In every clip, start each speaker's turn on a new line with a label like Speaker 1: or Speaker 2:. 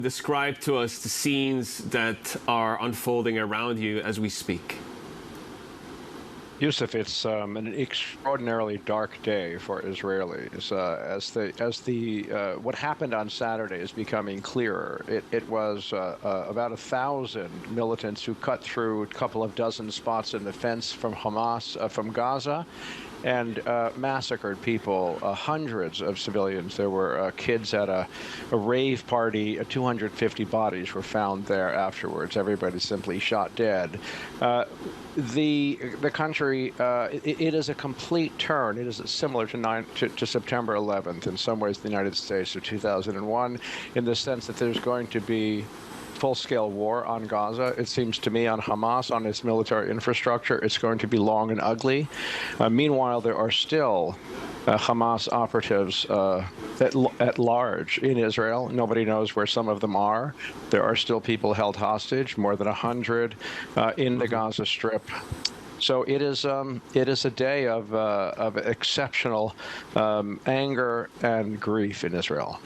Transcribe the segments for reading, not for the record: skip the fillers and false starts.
Speaker 1: Describe to us the scenes that are unfolding around you as we speak.
Speaker 2: Yusuf, it's an extraordinarily dark day for Israelis. What happened on Saturday is becoming clearer. It was about 1,000 militants who cut through a couple of dozen spots in the fence from Hamas, from Gaza, and massacred people, hundreds of civilians. There were kids at a rave party. 250 bodies were found there afterwards. Everybody simply shot dead. The country, it is a complete turn. It is similar to September 11th in some ways, the United States of 2001, in the sense that there's going to be full-scale war on Gaza. It seems to me on Hamas, on its military infrastructure, it's going to be long and ugly. Meanwhile, there are still Hamas operatives at large in Israel. Nobody knows where some of them are. There are still people held hostage, more than 100 in the Gaza Strip. So it is a day of exceptional anger and grief in Israel.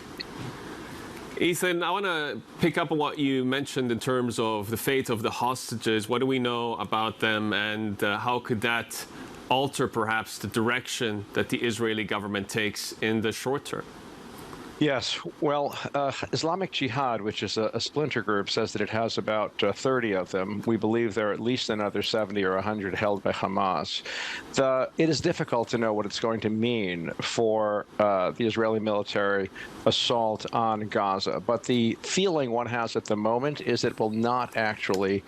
Speaker 1: Ethan, I want to pick up on what you mentioned in terms of the fate of the hostages. What do we know about them, and how could that alter perhaps the direction that the Israeli government takes in the short term?
Speaker 2: Yes. Well, Islamic Jihad, which is a splinter group, says that it has about 30 of them. We believe there are at least another 70 or 100 held by Hamas. It is difficult to know what it's going to mean for the Israeli military assault on Gaza. But the feeling one has at the moment is it will not actually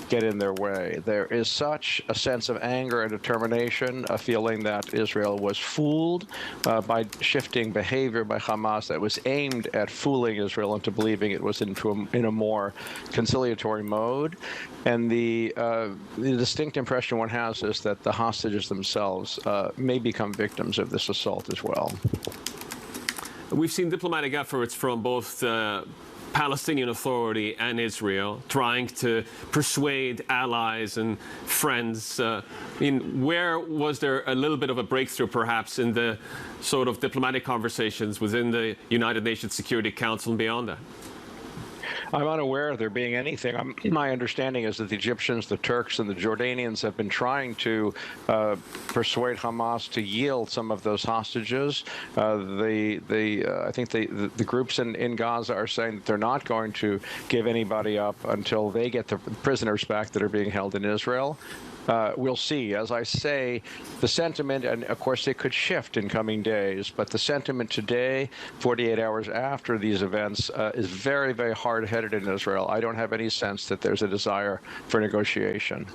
Speaker 2: get in their way. There is such a sense of anger and determination, a feeling that Israel was fooled by shifting behavior by Hamas that was aimed at fooling Israel into believing it was in a more conciliatory mode. And the distinct impression one has is that the hostages themselves may become victims of this assault as well.
Speaker 1: We've seen diplomatic efforts from both the Palestinian Authority and Israel trying to persuade allies and friends. Where was there a little bit of a breakthrough, perhaps, in the sort of diplomatic conversations within the United Nations Security Council and beyond that?
Speaker 2: I'm unaware of there being anything. My understanding is that the Egyptians, the Turks, and the Jordanians have been trying to persuade Hamas to yield some of those hostages. I think the groups in Gaza are saying that they're not going to give anybody up until they get the prisoners back that are being held in Israel. We'll see. As I say, the sentiment, and of course it could shift in coming days, but the sentiment today, 48 hours after these events, is very, very hard-headed in Israel. I don't have any sense that there's a desire for negotiation.